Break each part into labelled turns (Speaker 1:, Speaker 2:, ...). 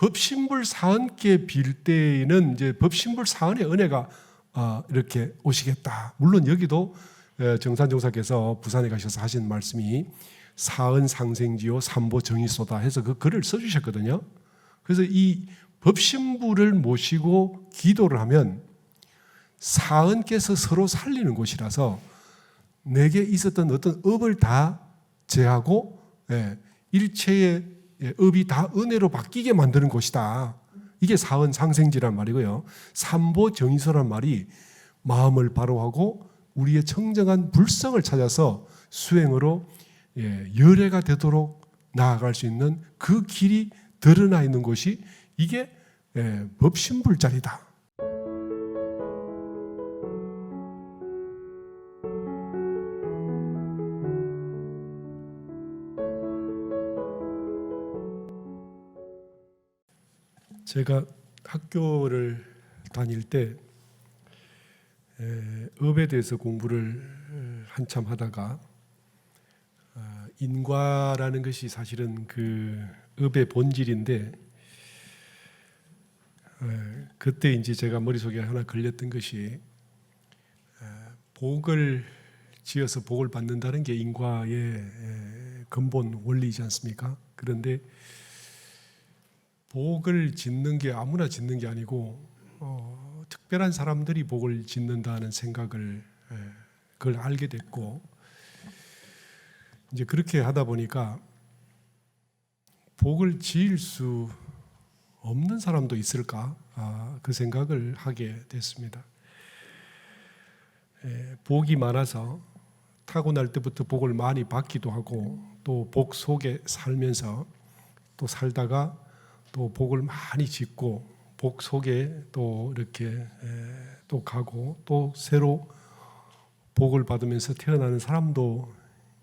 Speaker 1: 법신불 사은께 빌 때에는 이제 법신불 사은의 은혜가 이렇게 오시겠다. 물론 여기도 정산종사께서 부산에 가셔서 하신 말씀이 사은 상생지요 삼보 정의소다 해서 그 글을 써주셨거든요. 그래서 이 법신불을 모시고 기도를 하면 사은께서 서로 살리는 곳이라서 내게 있었던 어떤 업을 다 제하고 일체의 업이 다 은혜로 바뀌게 만드는 곳이다. 이게 사은 상생지란 말이고요. 삼보 정의소란 말이 마음을 바로하고 우리의 청정한 불성을 찾아서 수행으로 열애가 되도록 나아갈 수 있는 그 길이 드러나 있는 곳이 이게 법신불자리다. 제가 학교를 다닐 때 업에 대해서 공부를 한참 하다가 인과라는 것이 사실은 그 업의 본질인데 그때 이제 제가 머릿속에 하나 걸렸던 것이 복을 지어서 복을 받는다는 게 인과의 근본 원리이지 않습니까? 그런데 복을 짓는 게 아무나 짓는 게 아니고 특별한 사람들이 복을 짓는다는 생각을 그걸 알게 됐고 이제 그렇게 하다 보니까 복을 지을 수 없는 사람도 있을까? 그 생각을 하게 됐습니다. 복이 많아서 타고날 때부터 복을 많이 받기도 하고 또 복 속에 살면서 또 살다가 또 복을 많이 짓고 복 속에 또 이렇게 또 가고 또 새로 복을 받으면서 태어나는 사람도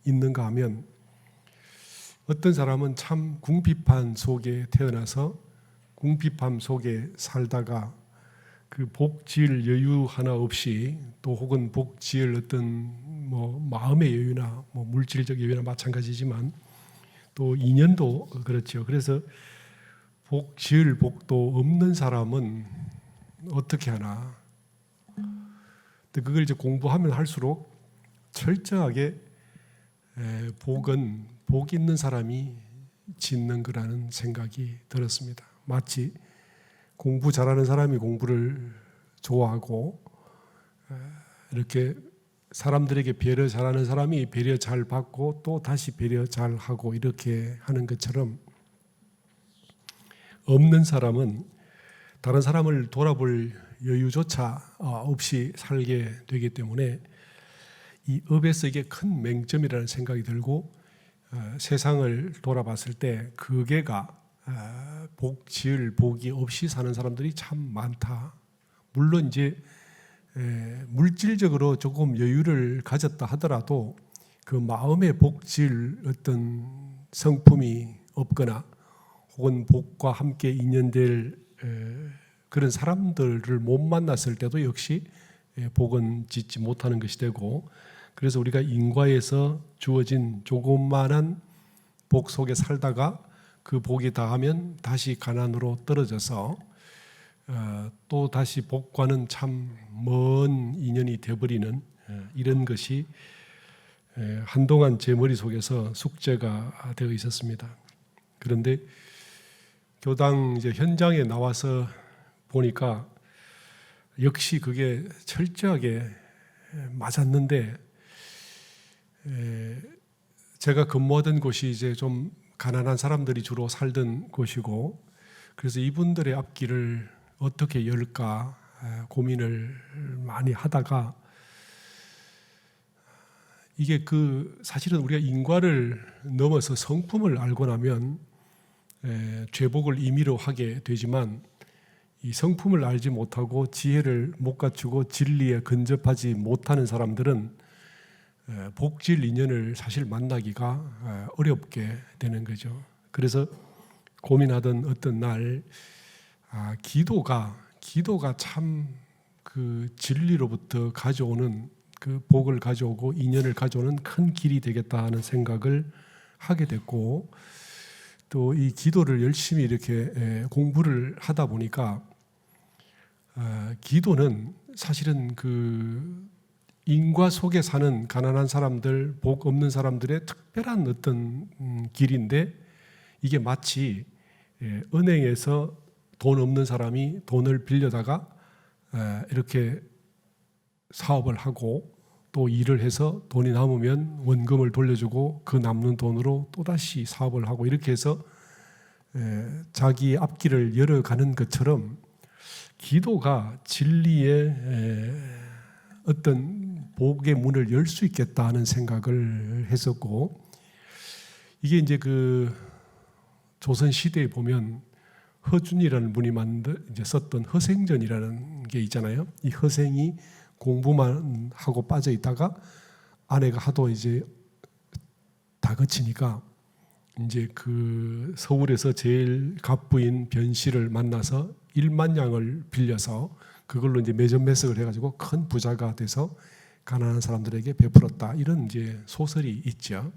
Speaker 1: 있는가 하면 어떤 사람은 참 궁핍한 속에 태어나서 궁핍함 속에 살다가 그 복 지을 여유 하나 없이 또 혹은 복 지을 어떤 마음의 여유나 물질적 여유나 마찬가지지만 또 인연도 그렇죠. 그래서 복 지을 복도 없는 사람은 어떻게 하나? 근데 그걸 이제 공부하면 할수록 철저하게 복은 복 있는 사람이 짓는 거라는 생각이 들었습니다. 마치 공부 잘하는 사람이 공부를 좋아하고 이렇게 사람들에게 배려 잘하는 사람이 배려 잘 받고 또 다시 배려 잘하고 이렇게 하는 것처럼 없는 사람은 다른 사람을 돌아볼 여유조차 없이 살게 되기 때문에 이 업에서 이게 큰 맹점이라는 생각이 들고 세상을 돌아봤을 때 그게가 복 지을 복이 없이 사는 사람들이 참 많다. 물론 이제 물질적으로 조금 여유를 가졌다 하더라도 그 마음의 복 지을 어떤 성품이 없거나 혹은 복과 함께 인연될 그런 사람들을 못 만났을 때도 역시 복은 짓지 못하는 것이 되고 그래서 우리가 인과에서 주어진 조그만한 복 속에 살다가 그 복이 다하면 다시 가난으로 떨어져서 또 다시 복과는 참 먼 인연이 되어버리는 이런 것이 한동안 제 머릿속에서 숙제가 되어 있었습니다. 그런데 교당 이제 현장에 나와서 보니까 역시 그게 철저하게 맞았는데 제가 근무하던 곳이 이제 좀 가난한 사람들이 주로 살던 곳이고 그래서 이분들의 앞길을 어떻게 열까 고민을 많이 하다가 이게 사실은 우리가 인과를 넘어서 성품을 알고 나면 죄복을 임의로 하게 되지만 이 성품을 알지 못하고 지혜를 못 갖추고 진리에 근접하지 못하는 사람들은 복질 인연을 사실 만나기가 어렵게 되는 거죠. 그래서 고민하던 어떤 날 기도가 참 그 진리로부터 가져오는 그 복을 가져오고 인연을 가져오는 큰 길이 되겠다 하는 생각을 하게 됐고 또 이 기도를 열심히 이렇게 공부를 하다 보니까 기도는 사실은 그 인과 속에 사는 가난한 사람들, 복 없는 사람들의 특별한 어떤 길인데, 이게 마치 은행에서 돈 없는 사람이 돈을 빌려다가 이렇게 사업을 하고 또 일을 해서 돈이 남으면 원금을 돌려주고 그 남는 돈으로 또다시 사업을 하고 이렇게 해서 자기 앞길을 열어가는 것처럼, 기도가 진리의 어떤 복의 문을 열 수 있겠다 하는 생각을 했었고, 이게 이제 그 조선 시대에 보면 허준이라는 분이 이제 썼던 허생전이라는 게 있잖아요. 이 허생이 공부만 하고 빠져 있다가 아내가 하도 이제 다그치니까 이제 그 서울에서 제일 갑부인 변씨를 만나서 1만 양을 빌려서 그걸로 이제 매점매석을 해가지고 큰 부자가 돼서 가난한 사람들에게 베풀었다, 이런 이제 소설이 있죠.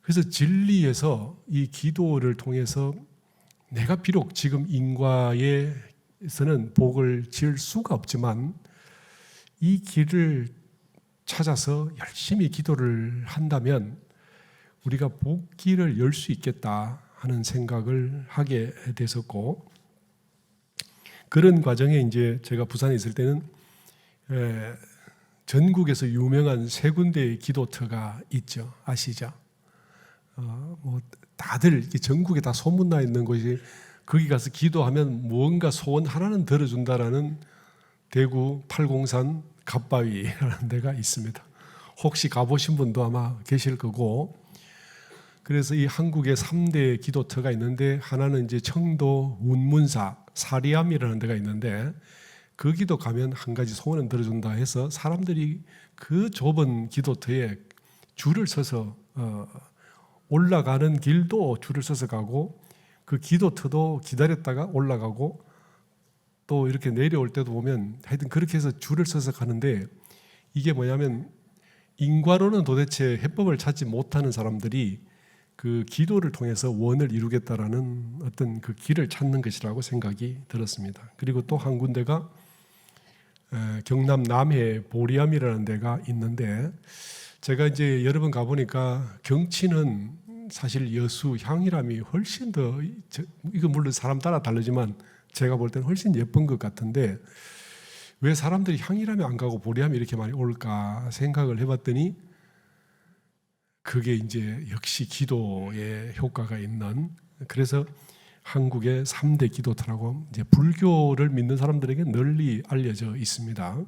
Speaker 1: 그래서 진리에서 이 기도를 통해서 내가 비록 지금 인과에서는 복을 지을 수가 없지만 이 길을 찾아서 열심히 기도를 한다면 우리가 복길을 열 수 있겠다 하는 생각을 하게 됐었고, 그런 과정에 이제 제가 부산에 있을 때는 전국에서 유명한 세 군데의 기도터가 있죠. 아시죠? 뭐 다들 전국에 다 소문나 있는 곳이, 거기 가서 기도하면 무언가 소원 하나는 들어준다라는 대구 팔공산 갓바위라는 데가 있습니다. 혹시 가보신 분도 아마 계실 거고, 그래서 이 한국에 3대 기도터가 있는데, 하나는 이제 청도 운문사 사리암이라는 데가 있는데, 거기도 가면 한 가지 소원은 들어준다 해서 사람들이 그 좁은 기도터에 줄을 서서 올라가는 길도 줄을 서서 가고, 그 기도터도 기다렸다가 올라가고, 또 이렇게 내려올 때도 보면 하여튼 그렇게 해서 줄을 서서 가는데, 이게 뭐냐면 인과로는 도대체 해법을 찾지 못하는 사람들이 그 기도를 통해서 원을 이루겠다라는 어떤 그 길을 찾는 것이라고 생각이 들었습니다. 그리고 또 한 군데가 경남 남해 보리암이라는 데가 있는데, 제가 이제 여러 번 가보니까 경치는 사실 여수 향이람이 훨씬 더, 이거 물론 사람 따라 다르지만 제가 볼 때는 훨씬 예쁜 것 같은데, 왜 사람들이 향이람에 안 가고 보리암에 이렇게 많이 올까 생각을 해봤더니, 그게 이제 역시 기도에 효과가 있는, 그래서 한국의 3대 기도터라고 이제 불교를 믿는 사람들에게 널리 알려져 있습니다.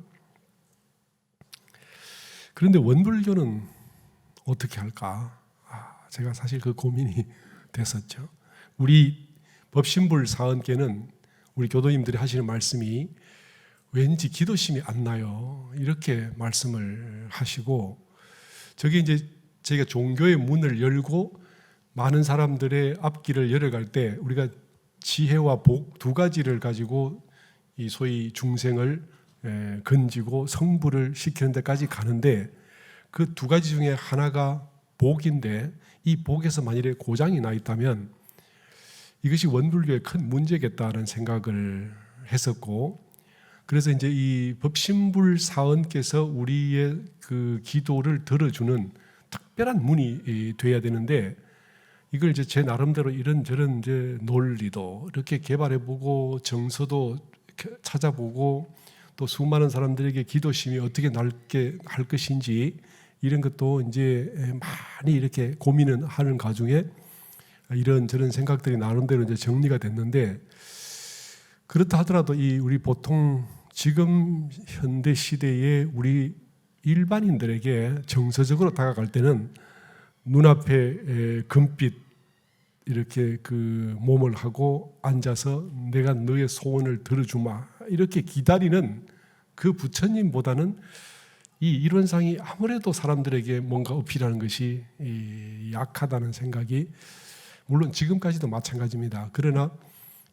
Speaker 1: 그런데 원불교는 어떻게 할까? 제가 사실 그 고민이 됐었죠. 우리 법신불 사언께는 우리 교도님들이 하시는 말씀이 왠지 기도심이 안 나요, 이렇게 말씀을 하시고, 저게 이제 저희가 종교의 문을 열고 많은 사람들의 앞길을 열어갈 때 우리가 지혜와 복 두 가지를 가지고 이 소위 중생을 건지고 성불을 시키는 데까지 가는데, 그 두 가지 중에 하나가 복인데, 이 복에서 만일에 고장이 나 있다면 이것이 원불교의 큰 문제겠다는 생각을 했었고, 그래서 이제 이 법신불 사언께서 우리의 그 기도를 들어주는 특별한 문이 돼야 되는데, 이걸 이제 제 나름대로 이런저런 이제 논리도 이렇게 개발해보고 정서도 찾아보고 또 수많은 사람들에게 기도심이 어떻게 날게 할 것인지 이런 것도 이제 많이 이렇게 고민을 하는 과정에 이런저런 생각들이 나름대로 이제 정리가 됐는데, 그렇다 하더라도 이 우리 보통 지금 현대 시대에 우리 일반인들에게 정서적으로 다가갈 때는 눈앞에 금빛 이렇게 그 몸을 하고 앉아서 내가 너의 소원을 들어주마 이렇게 기다리는 그 부처님보다는 이 이론상이 아무래도 사람들에게 뭔가 어필하는 것이 약하다는 생각이, 물론 지금까지도 마찬가지입니다. 그러나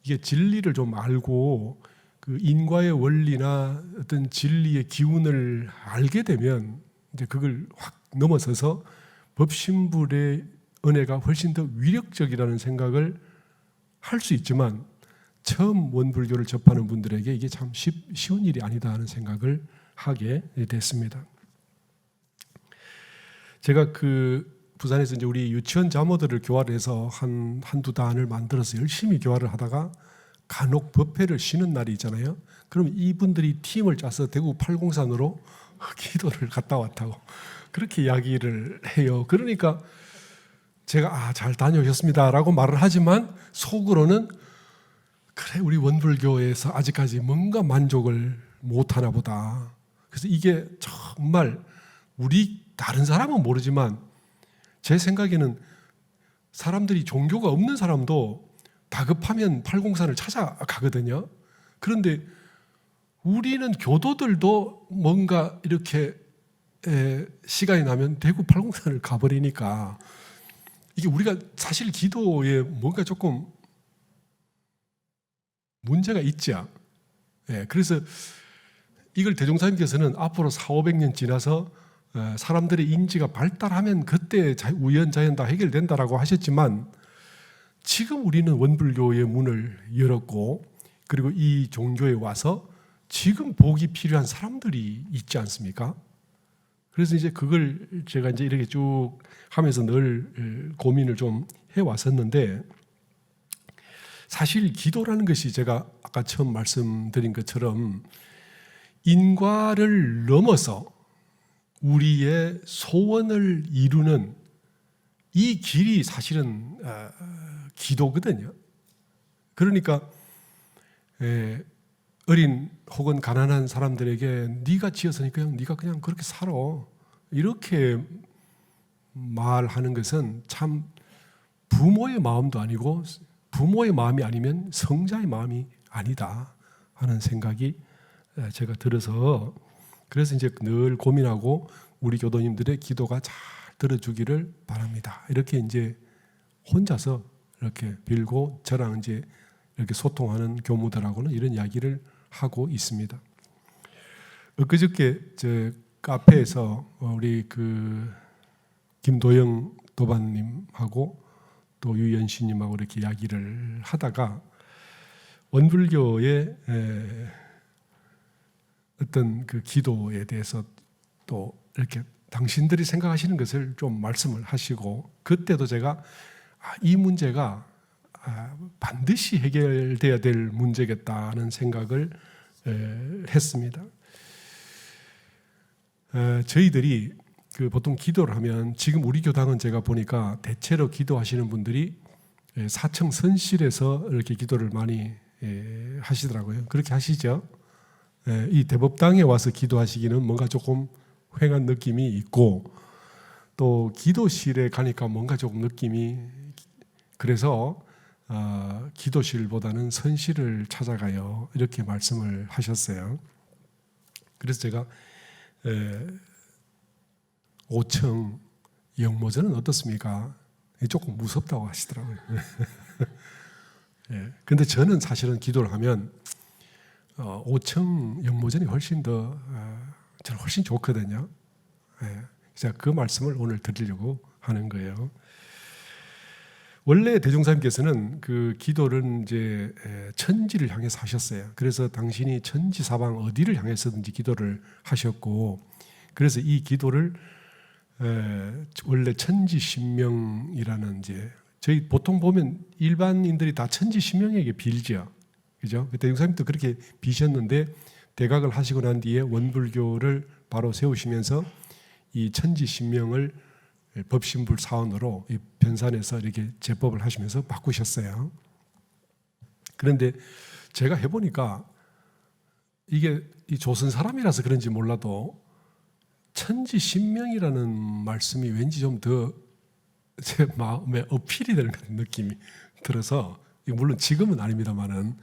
Speaker 1: 이게 진리를 좀 알고 그 인과의 원리나 어떤 진리의 기운을 알게 되면 이제 그걸 확 넘어서서 법신불의 은혜가 훨씬 더 위력적이라는 생각을 할 수 있지만 처음 원불교를 접하는 분들에게 이게 참 쉬운 일이 아니다 하는 생각을 하게 됐습니다. 제가 부산에서 이제 우리 유치원 자모들을 교화를 해서 한두 단을 만들어서 열심히 교화를 하다가 간혹 법회를 쉬는 날이 있잖아요. 그럼 이분들이 팀을 짜서 대구 팔공산으로 기도를 갔다 왔다고 그렇게 이야기를 해요. 그러니까 제가 잘 다녀오셨습니다라고 말을 하지만 속으로는 그래 우리 원불교에서 아직까지 뭔가 만족을 못하나 보다. 그래서 이게 정말 우리 다른 사람은 모르지만 제 생각에는 사람들이 종교가 없는 사람도 다급하면 팔공산을 찾아가거든요. 그런데 우리는 교도들도 뭔가 이렇게 시간이 나면 대구 팔공산을 가버리니까 이게 우리가 사실 기도에 뭔가 조금 문제가 있죠. 그래서 이걸 대종사님께서는 앞으로 400~500년 지나서 사람들의 인지가 발달하면 그때 우연자연 다 해결된다라고 하셨지만 지금 우리는 원불교의 문을 열었고 그리고 이 종교에 와서 지금 복이 필요한 사람들이 있지 않습니까? 그래서 이제 그걸 제가 이제 이렇게 쭉 하면서 늘 고민을 좀 해왔었는데 사실 기도라는 것이 제가 아까 처음 말씀드린 것처럼 인과를 넘어서 우리의 소원을 이루는 이 길이 사실은 기도거든요. 그러니까 어린 혹은 가난한 사람들에게 네가 지었으니까 네가 그냥 그렇게 살아 이렇게 말하는 것은 참 부모의 마음도 아니고 부모의 마음이 아니면 성자의 마음이 아니다 하는 생각이 제가 들어서 그래서 이제 늘 고민하고 우리 교도님들의 기도가 잘 들어주기를 바랍니다. 이렇게 이제 혼자서 이렇게 빌고 저랑 이제 이렇게 소통하는 교무들하고는 이런 이야기를 하고 있습니다. 엊그저께 저 카페에서 우리 김도영 도반님하고 또 유연씨님하고 이렇게 이야기를 하다가 원불교의 어떤 그 기도에 대해서 또 이렇게 당신들이 생각하시는 것을 좀 말씀을 하시고 그때도 제가 이 문제가 반드시 해결돼야 될 문제겠다는 생각을 했습니다. 저희들이 보통 기도를 하면 지금 우리 교당은 제가 보니까 대체로 기도하시는 분들이 사청 선실에서 이렇게 기도를 많이 하시더라고요. 그렇게 하시죠? 이 대법당에 와서 기도하시기는 뭔가 조금 휑한 느낌이 있고 또 기도실에 가니까 뭔가 조금 느낌이 그래서 기도실보다는 선실을 찾아가요. 이렇게 말씀을 하셨어요. 그래서 제가 5층 영모전은 어떻습니까? 조금 무섭다고 하시더라고요. 근데 저는 사실은 기도를 하면 5층 영모전이 훨씬 더 저는 훨씬 좋거든요. 제가 그 말씀을 오늘 드리려고 하는 거예요. 원래 대종사님께서는 그 기도를 이제 천지를 향해서 하셨어요. 그래서 당신이 천지 사방 어디를 향해서든지 기도를 하셨고, 그래서 이 기도를 원래 천지신명이라는 이제 저희 보통 보면 일반인들이 다 천지신명에게 빌죠, 그죠? 대종사님도 그렇게 비셨는데 대각을 하시고 난 뒤에 원불교를 바로 세우시면서 이 천지신명을 법신불 사원으로 이 변산해서 이렇게 제법을 하시면서 바꾸셨어요. 그런데 제가 해보니까 이게 이 조선 사람이라서 그런지 몰라도 천지신명이라는 말씀이 왠지 좀 더 제 마음에 어필이 되는 같은 느낌이 들어서, 물론 지금은 아닙니다만은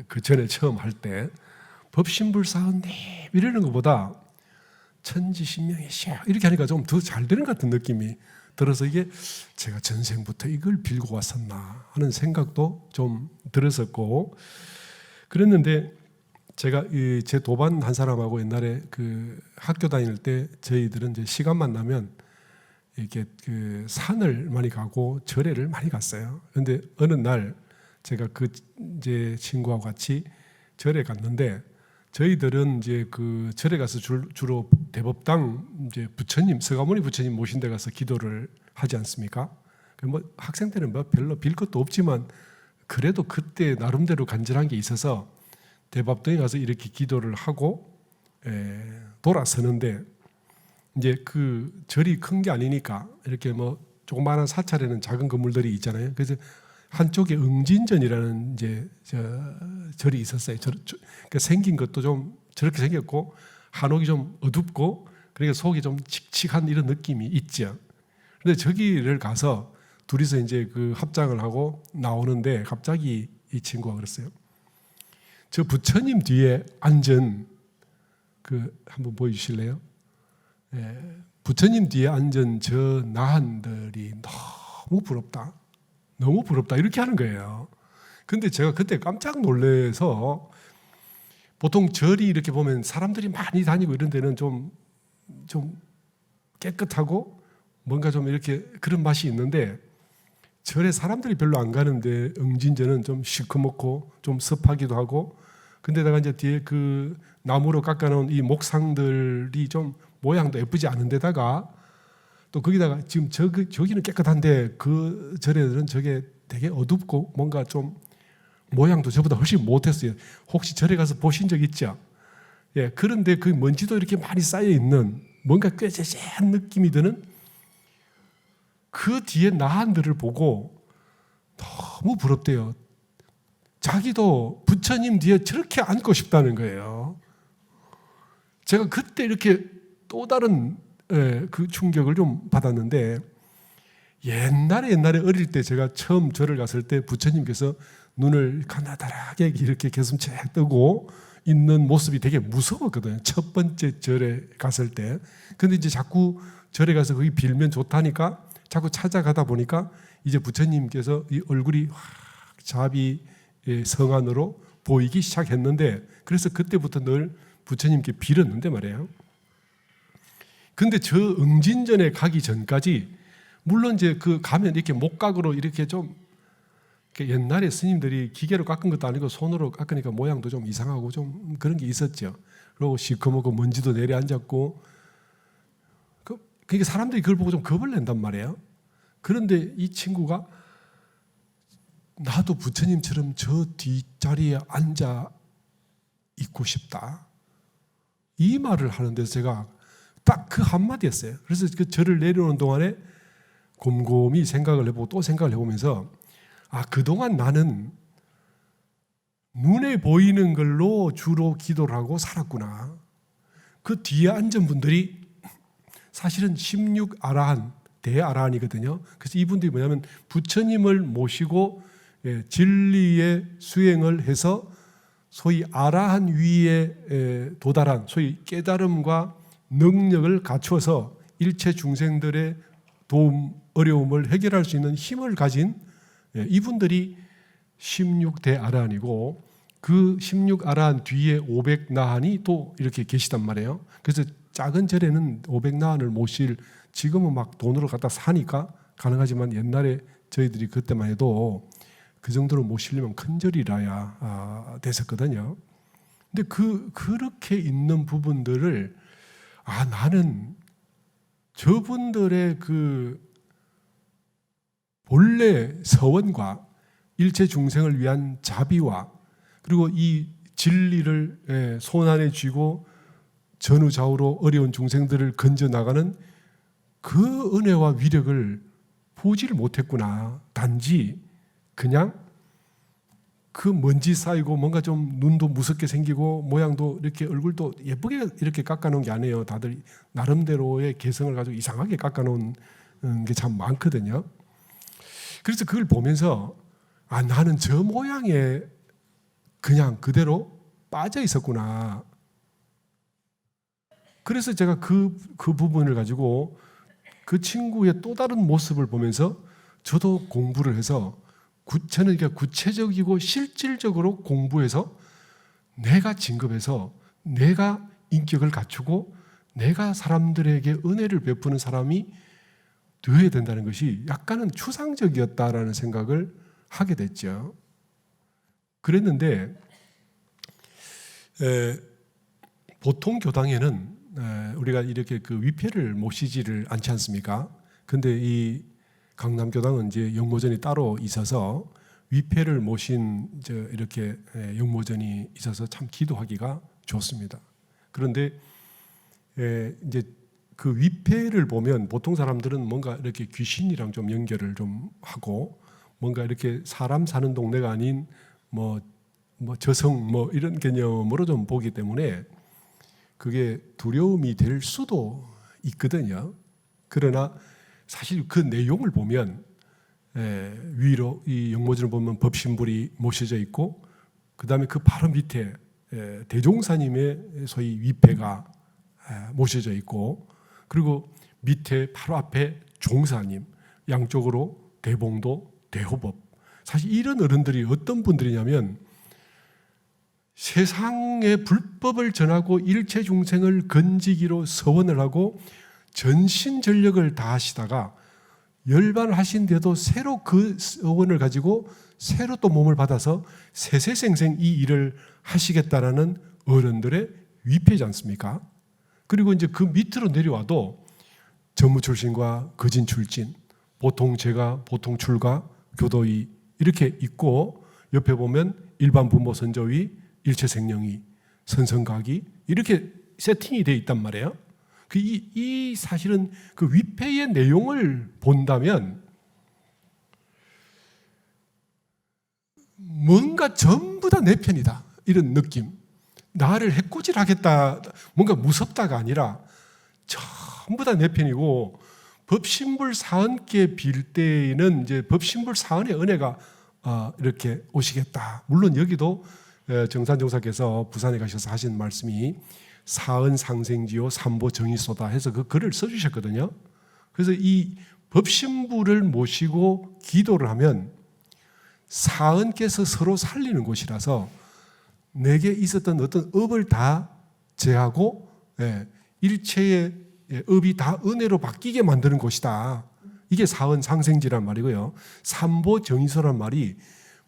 Speaker 1: 그 전에 처음 할 때 법신불 사원님 이러는 것보다 천지신명이 이렇게 하니까 좀 더 잘 되는 것 같은 느낌이 들어서 이게 제가 전생부터 이걸 빌고 왔었나 하는 생각도 좀 들었었고, 그랬는데 제가 제 도반 한 사람하고 옛날에 그 학교 다닐 때 저희들은 이제 시간만 나면 이렇게 그 산을 많이 가고 절에를 많이 갔어요. 그런데 어느 날 제가 그 이제 친구하고 같이 절에 갔는데, 저희들은 이제 그 절에 가서 주로 대법당 이제 부처님, 서가모니 부처님 모신 데 가서 기도를 하지 않습니까? 뭐 학생 때는 뭐 별로 빌 것도 없지만 그래도 그때 나름대로 간절한 게 있어서 대법당에 가서 이렇게 기도를 하고 돌아서는데, 이제 그 절이 큰 게 아니니까 이렇게 뭐 조그마한 사찰에는 작은 건물들이 있잖아요. 그래서 한쪽에 응진전이라는 이제 절이 있었어요. 그러니까 생긴 것도 좀 저렇게 생겼고 한옥이 좀 어둡고 그러니까 속이 좀 칙칙한 이런 느낌이 있죠. 그런데 저기를 가서 둘이서 이제 그 합장을 하고 나오는데 갑자기 이 친구가 그랬어요. 저 부처님 뒤에 앉은 그 한번 보여주실래요? 부처님 뒤에 앉은 저 나한들이 너무 부럽다. 너무 부럽다. 이렇게 하는 거예요. 근데 제가 그때 깜짝 놀라서, 보통 절이 이렇게 보면 사람들이 많이 다니고 이런 데는 좀 깨끗하고 뭔가 좀 이렇게 그런 맛이 있는데, 절에 사람들이 별로 안 가는데 응진전은 좀 시커멓고 좀 습하기도 하고, 근데다가 이제 뒤에 그 나무로 깎아놓은 이 목상들이 좀 모양도 예쁘지 않은 데다가 또 거기다가 지금 저기는 깨끗한데 그 절에들은 저게 되게 어둡고 뭔가 좀 모양도 저보다 훨씬 못했어요. 혹시 절에 가서 보신 적 있죠? 예, 그런데 그 먼지도 이렇게 많이 쌓여 있는 뭔가 꾀죄죄한 느낌이 드는 그 뒤에 나한들을 보고 너무 부럽대요. 자기도 부처님 뒤에 저렇게 앉고 싶다는 거예요. 제가 그때 이렇게 또 다른 그 충격을 좀 받았는데, 옛날에 어릴 때 제가 처음 절을 갔을 때 부처님께서 눈을 가나다랗게 이렇게 개슴채 뜨고 있는 모습이 되게 무서웠거든요. 첫 번째 절에 갔을 때. 근데 이제 자꾸 절에 가서 거기 빌면 좋다니까 자꾸 찾아가다 보니까 이제 부처님께서 이 얼굴이 확 자비 성안으로 보이기 시작했는데, 그래서 그때부터 늘 부처님께 빌었는데 말이에요. 근데 저 응진전에 가기 전까지, 물론 이제 그 가면 이렇게 목각으로 이렇게 좀, 옛날에 스님들이 기계로 깎은 것도 아니고 손으로 깎으니까 모양도 좀 이상하고 좀 그런 게 있었죠. 그리고 시커멓고 먼지도 내려앉았고, 그러니까 사람들이 그걸 보고 좀 겁을 낸단 말이에요. 그런데 이 친구가 나도 부처님처럼 저 뒷자리에 앉아 있고 싶다, 이 말을 하는데 제가 딱 그 한마디였어요. 그래서 그 절을 내려오는 동안에 곰곰이 생각을 해보고 또 생각을 해보면서, 그동안 나는 눈에 보이는 걸로 주로 기도를 하고 살았구나. 그 뒤에 앉은 분들이 사실은 16아라한, 대아라한이거든요. 그래서 이분들이 뭐냐면 부처님을 모시고 진리의 수행을 해서 소위 아라한 위에 도달한, 소위 깨달음과 능력을 갖춰서 일체 중생들의 도움, 어려움을 해결할 수 있는 힘을 가진 이분들이 16대 아라한이고, 그 16아라한 뒤에 500나한이 또 이렇게 계시단 말이에요. 그래서 작은 절에는 500나한을 모실, 지금은 막 돈으로 갖다 사니까 가능하지만 옛날에 저희들이 그때만 해도 그 정도로 모시려면 큰 절이라야 됐었거든요. 근데 그렇게 있는 부분들을 나는 저분들의 그 본래 서원과 일체 중생을 위한 자비와, 그리고 이 진리를 손 안에 쥐고 전우좌우로 어려운 중생들을 건져 나가는 그 은혜와 위력을 보지를 못했구나. 단지 그냥 그 먼지 쌓이고 뭔가 좀 눈도 무섭게 생기고 모양도 이렇게 얼굴도 예쁘게 이렇게 깎아놓은 게 아니에요. 다들 나름대로의 개성을 가지고 이상하게 깎아놓은 게 참 많거든요. 그래서 그걸 보면서 나는 저 모양에 그냥 그대로 빠져 있었구나. 그래서 제가 그 부분을 가지고 그 친구의 또 다른 모습을 보면서 저도 공부를 해서, 저는 그러니까 구체적이고 실질적으로 공부해서 내가 진급해서 내가 인격을 갖추고 내가 사람들에게 은혜를 베푸는 사람이 되어야 된다는 것이 약간은 추상적이었다라는 생각을 하게 됐죠. 그랬는데 보통 교당에는 우리가 이렇게 그 위패를 모시지를 않지 않습니까? 근데 이 강남교당은 이제 영모전이 따로 있어서 위패를 모신 이렇게 영모전이 있어서 참 기도하기가 좋습니다. 그런데 이제 그 위패를 보면 보통 사람들은 뭔가 이렇게 귀신이랑 좀 연결을 좀 하고 뭔가 이렇게 사람 사는 동네가 아닌 뭐 저성 이런 개념으로 좀 보기 때문에 그게 두려움이 될 수도 있거든요. 그러나 사실 그 내용을 보면 위로 이 영모전을 보면 법신불이 모셔져 있고 그 다음에 그 바로 밑에 대종사님의 소위 위패가 모셔져 있고 그리고 밑에 바로 앞에 종사님 양쪽으로 대봉도 대호법 사실 이런 어른들이 어떤 분들이냐면 세상의 불법을 전하고 일체 중생을 건지기로 서원을 하고 전신전력을 다하시다가 열반하신데도 새로 그 서원을 가지고 새로 또 몸을 받아서 세세생생 이 일을 하시겠다라는 어른들의 위패지 않습니까? 그리고 이제 그 밑으로 내려와도 전무 출신과 거진 출진, 보통 제가, 보통 출가, 교도위 이렇게 있고 옆에 보면 일반 부모 선조위, 일체생령위, 선성각이 이렇게 세팅이 되어 있단 말이에요. 이 사실은 그 위패의 내용을 본다면 뭔가 전부 다 내 편이다 이런 느낌. 나를 해코지하겠다 뭔가 무섭다가 아니라 전부 다 내 편이고 법신불 사은께 빌 때에는 이제 법신불 사은의 은혜가 이렇게 오시겠다. 물론 여기도 정산종사께서 부산에 가셔서 하신 말씀이 사은 상생지요 삼보 정의소다 해서 그 글을 써주셨거든요. 그래서 이 법신부를 모시고 기도를 하면 사은께서 서로 살리는 곳이라서 내게 있었던 어떤 업을 다 제하고 일체의 업이 다 은혜로 바뀌게 만드는 곳이다. 이게 사은 상생지란 말이고요. 삼보 정의소란 말이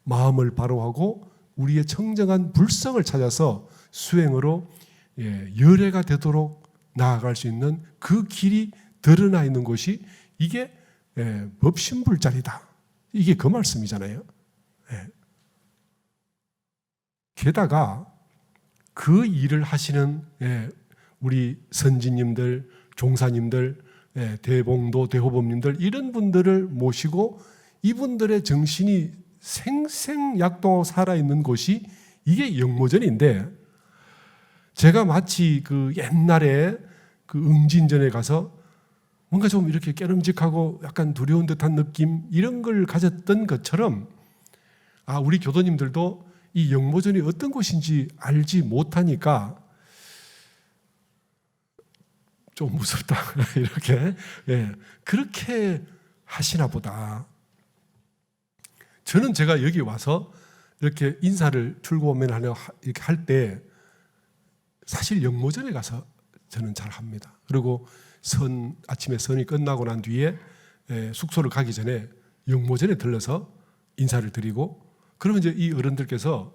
Speaker 1: 마음을 바로하고 우리의 청정한 불성을 찾아서 수행으로 열애가 되도록 나아갈 수 있는 그 길이 드러나 있는 곳이 이게 법신불자리다. 이게 그 말씀이잖아요. 게다가 그 일을 하시는 우리 선지님들, 종사님들, 대봉도, 대호법님들 이런 분들을 모시고 이분들의 정신이 생생약동하고 살아있는 곳이 이게 영모전인데 제가 마치 그 옛날에 그 응진전에 가서 뭔가 좀 이렇게 깨름직하고 약간 두려운 듯한 느낌 이런 걸 가졌던 것처럼 우리 교도님들도 이 영모전이 어떤 곳인지 알지 못하니까 좀 무섭다 이렇게 그렇게 하시나 보다. 저는 제가 여기 와서 이렇게 인사를 출고면하려 이렇게 할 때 사실 영모전에 가서 저는 잘 합니다. 그리고 아침에 선이 끝나고 난 뒤에 숙소를 가기 전에 영모전에 들러서 인사를 드리고 그러면 이제 이 어른들께서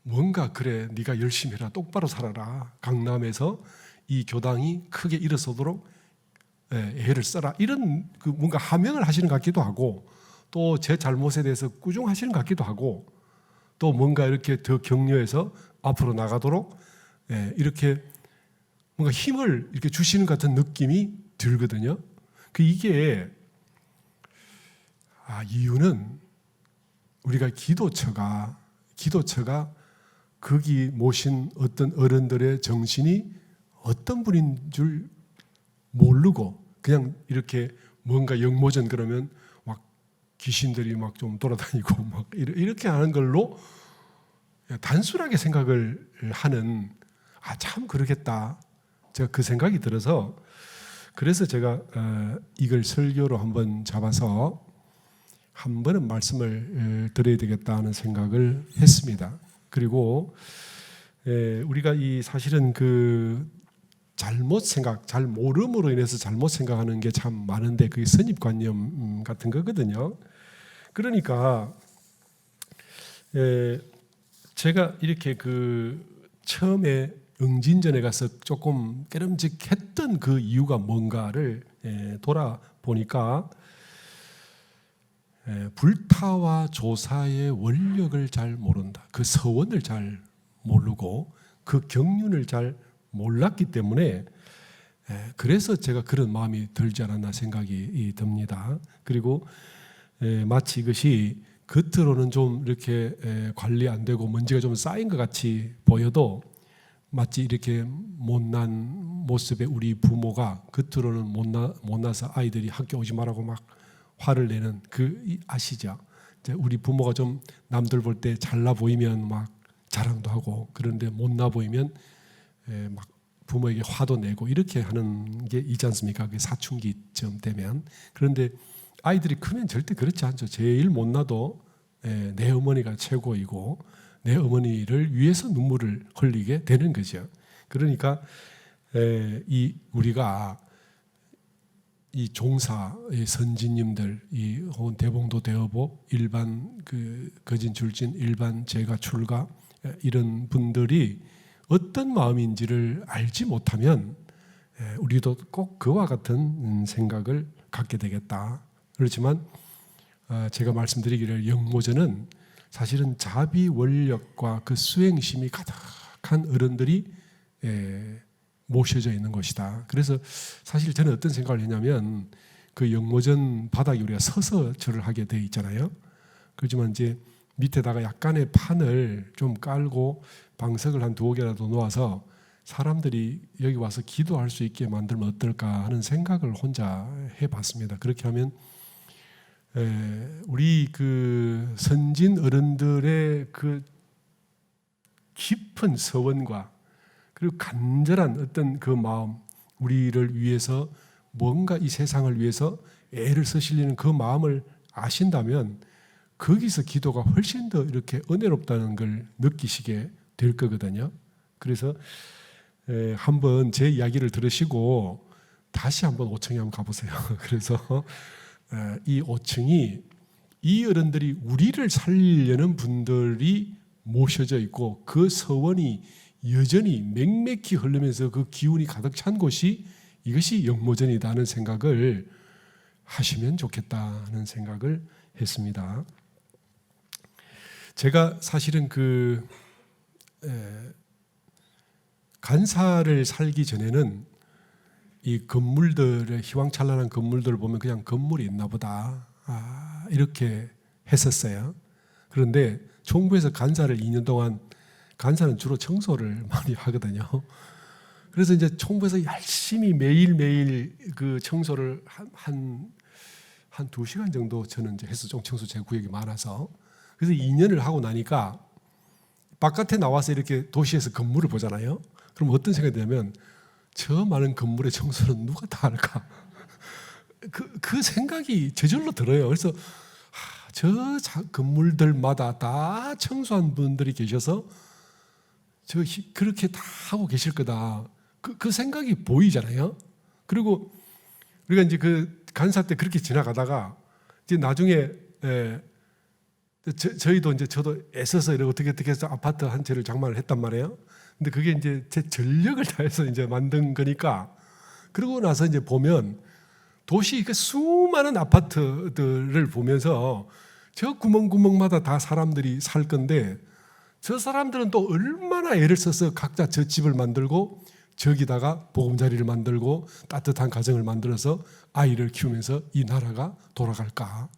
Speaker 1: 뭔가 그래 네가 열심히 해라 똑바로 살아라 강남에서 이 교당이 크게 일어서도록 애를 써라 이런 그 뭔가 하명을 하시는 것 같기도 하고 또 제 잘못에 대해서 꾸중하시는 것 같기도 하고 또 뭔가 이렇게 더 격려해서 앞으로 나가도록 이렇게 뭔가 힘을 이렇게 주시는 것 같은 느낌이 들거든요. 이게 이유는 우리가 기도처가 거기 모신 어떤 어른들의 정신이 어떤 분인 줄 모르고 그냥 이렇게 뭔가 영모전 그러면 막 귀신들이 막 좀 돌아다니고 막 이렇게 하는 걸로 단순하게 생각을 하는 참 그러겠다. 제가 그 생각이 들어서 그래서 제가 이걸 설교로 한번 잡아서 한 번은 말씀을 드려야 되겠다는 생각을 했습니다. 그리고 우리가 이 사실은 그 잘못 생각, 잘 모름으로 인해서 잘못 생각하는 게 참 많은데 그게 선입관념 같은 거거든요. 그러니까 제가 이렇게 처음에 응진전에 가서 조금 깨름직했던 그 이유가 뭔가를 돌아보니까 불타와 조사의 원력을 잘 모른다. 그 서원을 잘 모르고 그 경륜을 잘 몰랐기 때문에 그래서 제가 그런 마음이 들지 않았나 생각이 듭니다. 그리고 마치 이것이 겉으로는 좀 이렇게 관리 안 되고 먼지가 좀 쌓인 것 같이 보여도 마치 이렇게 못난 모습의 우리 부모가 겉으로는 못나서 아이들이 학교 오지 말라고 막 화를 내는 아시죠? 우리 부모가 좀 남들 볼 때 잘나 보이면 막 자랑도 하고 그런데 못나 보이면 막 부모에게 화도 내고 이렇게 하는 게 있지 않습니까? 그게 사춘기쯤 되면. 그런데 아이들이 크면 절대 그렇지 않죠. 제일 못나도 내 어머니가 최고이고 내 어머니를 위해서 눈물을 흘리게 되는 거죠. 그러니까 우리가 이 종사, 이 선진님들, 혹은 대봉도 대어복, 일반 거진 줄진, 일반 제가 출가 이런 분들이 어떤 마음인지를 알지 못하면 우리도 꼭 그와 같은 생각을 갖게 되겠다. 그렇지만 제가 말씀드리기를 영모전은 사실은 자비 원력과 그 수행심이 가득한 어른들이 모셔져 있는 곳이다. 그래서 사실 저는 어떤 생각을 했냐면 그 영모전 바닥에 우리가 서서 절을 하게 돼 있잖아요. 그렇지만 이제 밑에다가 약간의 판을 좀 깔고 방석을 한 2개라도 놓아서 사람들이 여기 와서 기도할 수 있게 만들면 어떨까 하는 생각을 혼자 해봤습니다. 그렇게 하면 우리 선진 어른들의 깊은 서원과 그리고 간절한 어떤 마음, 우리를 위해서 뭔가 이 세상을 위해서 애를 쓰시려는 그 마음을 아신다면 거기서 기도가 훨씬 더 이렇게 은혜롭다는 걸 느끼시게 될 거거든요. 그래서 한번 제 이야기를 들으시고 다시 한번 5층에 한번 가보세요. 그래서 이 5층이 이 어른들이 우리를 살리려는 분들이 모셔져 있고 그 서원이 여전히 맹맥히 흐르면서 그 기운이 가득 찬 곳이 이것이 영모전이다 하는 생각을 하시면 좋겠다는 생각을 했습니다. 제가 사실은 간사를 살기 전에는 이 건물들의 희왕찬란한 건물들을 보면 그냥 건물이 있나 보다 이렇게 했었어요. 그런데 총부에서 간사를 2년 동안 간사는 주로 청소를 많이 하거든요. 그래서 이제 총부에서 열심히 매일매일 그 청소를 한 2시간 정도 저는 이제 해서 청소 제 구역이 많아서 그래서 2년을 하고 나니까 바깥에 나와서 이렇게 도시에서 건물을 보잖아요. 그럼 어떤 생각이 드냐면 저 많은 건물의 청소는 누가 다 할까? 그 생각이 저절로 들어요. 그래서 저 건물들마다 다 청소한 분들이 계셔서 그렇게 다 하고 계실 거다. 그 생각이 보이잖아요. 그리고 우리가 이제 간사 때 그렇게 지나가다가 이제 나중에 저희도 이제 저도 애써서 이렇게 어떻게 해서 아파트 한 채를 장만을 했단 말이에요. 근데 그게 이제 제 전력을 다해서 이제 만든 거니까 그러고 나서 이제 보면 도시 그 수많은 아파트들을 보면서 저 구멍구멍마다 다 사람들이 살 건데 저 사람들은 또 얼마나 애를 써서 각자 저 집을 만들고 저기다가 보금자리를 만들고 따뜻한 가정을 만들어서 아이를 키우면서 이 나라가 돌아갈까?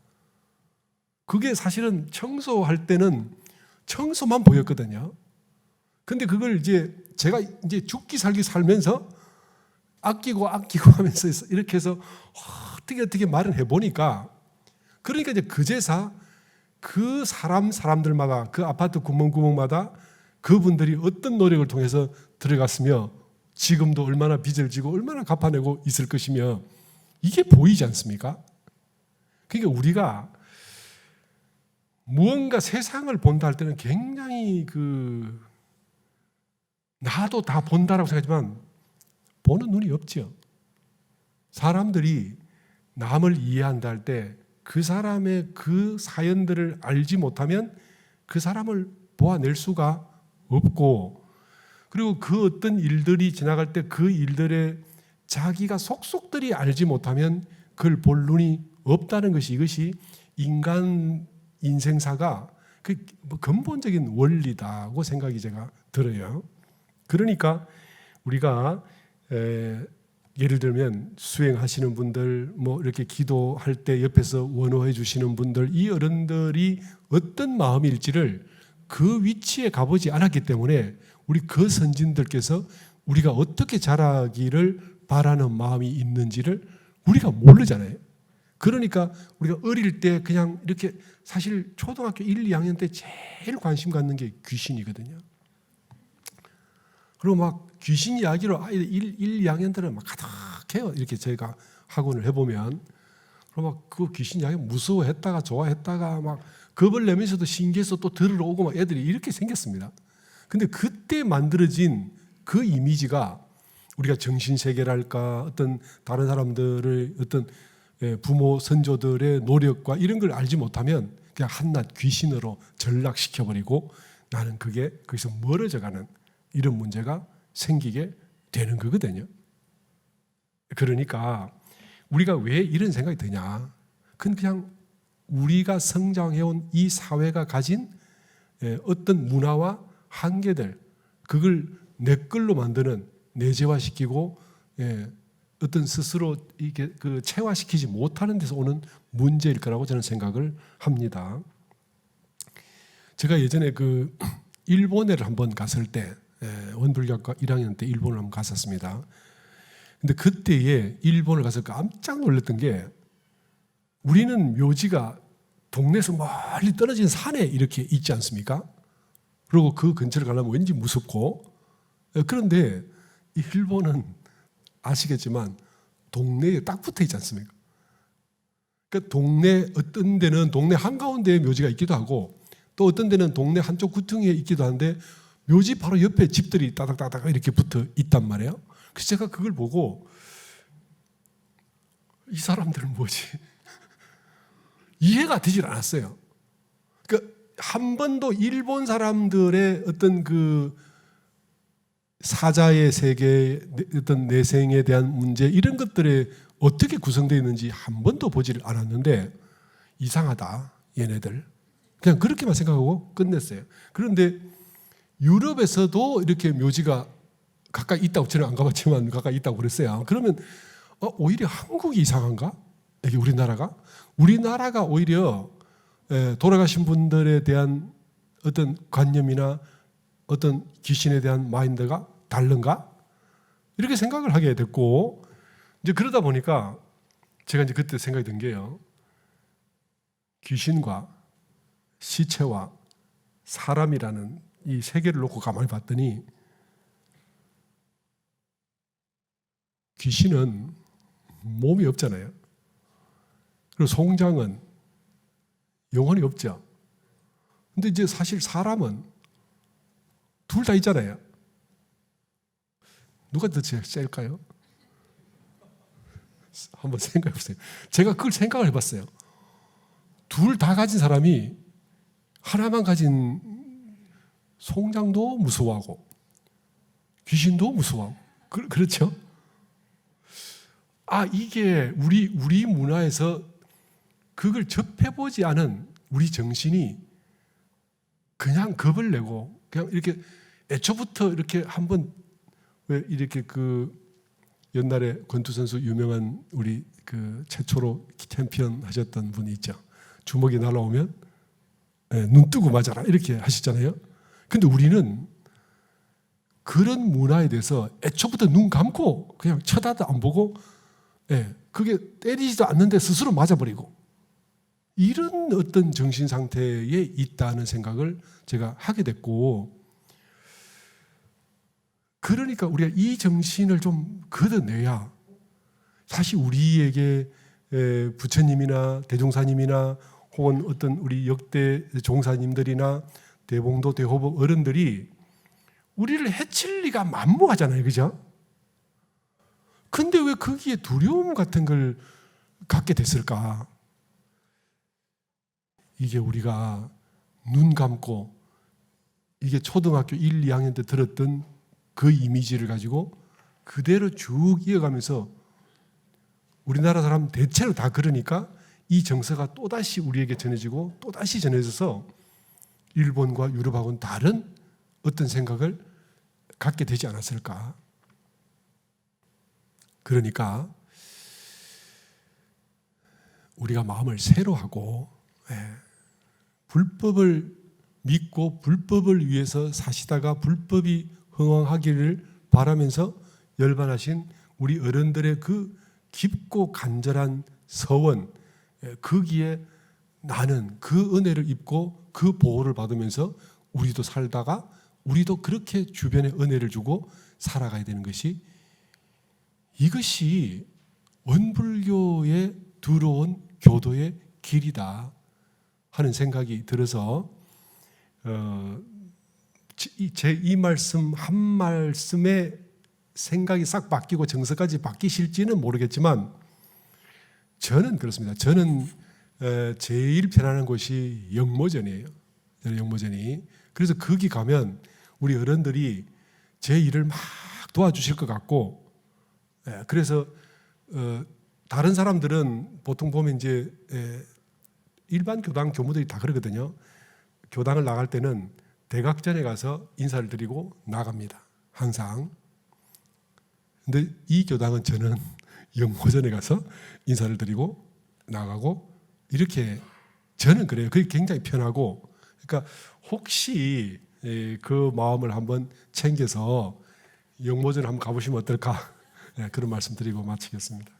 Speaker 1: 그게 사실은 청소할 때는 청소만 보였거든요. 근데 그걸 이제 제가 이제 죽기 살기 살면서 아끼고 하면서 이렇게 해서 어떻게 마련해 보니까 그러니까 이제 그제사 그 사람들마다 그 아파트 구멍마다 그분들이 어떤 노력을 통해서 들어갔으며 지금도 얼마나 빚을 지고 얼마나 갚아내고 있을 것이며 이게 보이지 않습니까? 그러니까 우리가 무언가 세상을 본다 할 때는 굉장히 나도 다 본다라고 생각하지만 보는 눈이 없죠. 사람들이 남을 이해한다 할 때 그 사람의 그 사연들을 알지 못하면 그 사람을 보아낼 수가 없고, 그리고 그 어떤 일들이 지나갈 때 그 일들에 자기가 속속들이 알지 못하면 그걸 볼 눈이 없다는 것이, 이것이 인간 인생사가 그 근본적인 원리다고 생각이 제가 들어요. 그러니까 우리가 예를 들면 수행하시는 분들, 뭐 이렇게 기도할 때 옆에서 원호해 주시는 분들, 이 어른들이 어떤 마음일지를 그 위치에 가보지 않았기 때문에 우리 그 선진들께서 우리가 어떻게 자라기를 바라는 마음이 있는지를 우리가 모르잖아요. 그러니까 우리가 어릴 때 그냥 이렇게, 사실 초등학교 1, 2학년 때 제일 관심 갖는 게 귀신이거든요. 그리고 막 귀신 이야기로 아이들 1, 2학년들은 막 가득해요. 이렇게 저희가 학원을 해보면. 그럼 막 그 귀신 이야기 무서워했다가 좋아했다가 막 겁을 내면서도 신기해서 또 들으러 오고 막 애들이 이렇게 생겼습니다. 근데 그때 만들어진 그 이미지가 우리가 정신세계랄까, 어떤 다른 사람들의 어떤 부모 선조들의 노력과 이런 걸 알지 못하면 그냥 한낱 귀신으로 전락시켜버리고 나는 그게 거기서 멀어져가는 이런 문제가 생기게 되는 거거든요. 그러니까 우리가 왜 이런 생각이 드냐? 그냥 우리가 성장해온 이 사회가 가진 어떤 문화와 한계들, 그걸 내 걸로 만드는, 내재화시키고 어떤 스스로 이게 그 체화시키지 못하는 데서 오는 문제일 거라고 저는 생각을 합니다. 제가 예전에 그 일본에를 한번 갔을 때, 원불교학과 1학년 때 일본을 한번 갔었습니다. 근데 그때에 일본을 가서 깜짝 놀랐던 게, 우리는 묘지가 동네에서 멀리 떨어진 산에 이렇게 있지 않습니까? 그리고 그 근처를 가려면 왠지 무섭고, 그런데 일본은 아시겠지만 동네에 딱 붙어 있지 않습니까? 그러니까 동네, 어떤 데는 동네 한가운데에 묘지가 있기도 하고, 또 어떤 데는 동네 한쪽 구퉁이에 있기도 한데 묘지 바로 옆에 집들이 따닥따닥 이렇게 붙어 있단 말이에요. 그래서 제가 그걸 보고, 이 사람들은 뭐지? 이해가 되질 않았어요. 그러니까 한 번도 일본 사람들의 어떤 그 사자의 세계, 어떤 내생에 대한 문제, 이런 것들에 어떻게 구성되어 있는지 한 번도 보지를 않았는데, 이상하다 얘네들, 그냥 그렇게만 생각하고 끝냈어요. 그런데 유럽에서도 이렇게 묘지가 가까이 있다고, 저는 안 가봤지만 가까이 있다고 그랬어요. 그러면 오히려 한국이 이상한가? 이게 우리나라가 오히려 돌아가신 분들에 대한 어떤 관념이나 어떤 귀신에 대한 마인드가 다른가? 이렇게 생각을 하게 됐고, 이제 그러다 보니까 제가 이제 그때 생각이 든 게요, 귀신과 시체와 사람이라는 이 세계를 놓고 가만히 봤더니, 귀신은 몸이 없잖아요. 그리고 송장은 영혼이 없죠. 근데 이제 사실 사람은 둘 다 있잖아요. 누가 더 셀까요? 한번 생각해 보세요. 제가 그걸 생각을 해봤어요. 둘 다 가진 사람이 하나만 가진 송장도 무서워하고 귀신도 무서워하고, 그렇죠? 이게 우리 문화에서 그걸 접해보지 않은 우리 정신이 그냥 겁을 내고, 그냥 이렇게 애초부터 이렇게 한번, 왜 이렇게 그 옛날에 권투 선수 유명한 우리 그 최초로 챔피언 하셨던 분이 있죠. 주먹이 날아오면 눈 뜨고 맞아라 이렇게 하시잖아요. 근데 우리는 그런 문화에 대해서 애초부터 눈 감고 그냥 쳐다도 안 보고, 그게 때리지도 않는데 스스로 맞아버리고, 이런 어떤 정신 상태에 있다는 생각을 제가 하게 됐고, 그러니까 우리가 이 정신을 좀 걷어내야 사실 우리에게 부처님이나 대종사님이나 혹은 어떤 우리 역대 종사님들이나 대봉도 대호법 어른들이 우리를 해칠 리가 만무하잖아요. 그죠? 근데 왜 거기에 두려움 같은 걸 갖게 됐을까? 이게 우리가 눈 감고 이게 초등학교 1, 2학년 때 들었던 그 이미지를 가지고 그대로 쭉 이어가면서 우리나라 사람 대체로 다 그러니까 이 정서가 또다시 우리에게 전해지고 또다시 전해져서 일본과 유럽하고는 다른 어떤 생각을 갖게 되지 않았을까? 그러니까 우리가 마음을 새로 하고 불법을 믿고 불법을 위해서 사시다가 불법이 흥왕하기를 바라면서 열반하신 우리 어른들의 그 깊고 간절한 서원, 거기에 나는 그 은혜를 입고 그 보호를 받으면서 우리도 살다가 우리도 그렇게 주변에 은혜를 주고 살아가야 되는 것이, 이것이 원불교에 들어온 교도의 길이다 하는 생각이 들어서 제 이 말씀 한 말씀에 생각이 싹 바뀌고 정서까지 바뀌실지는 모르겠지만 저는 그렇습니다. 저는 제일 편안한 곳이 영모전이에요. 영모전이. 그래서 거기 가면 우리 어른들이 제 일을 막 도와주실 것 같고, 그래서 다른 사람들은 보통 보면 이제 일반 교당 교무들이 다 그러거든요. 교당을 나갈 때는 대각전에 가서 인사를 드리고 나갑니다. 항상. 근데 이 교당은 저는 영모전에 가서 인사를 드리고 나가고 이렇게 저는 그래요. 그게 굉장히 편하고, 그러니까 혹시 그 마음을 한번 챙겨서 영모전 한번 가보시면 어떨까? 그런 말씀 드리고 마치겠습니다.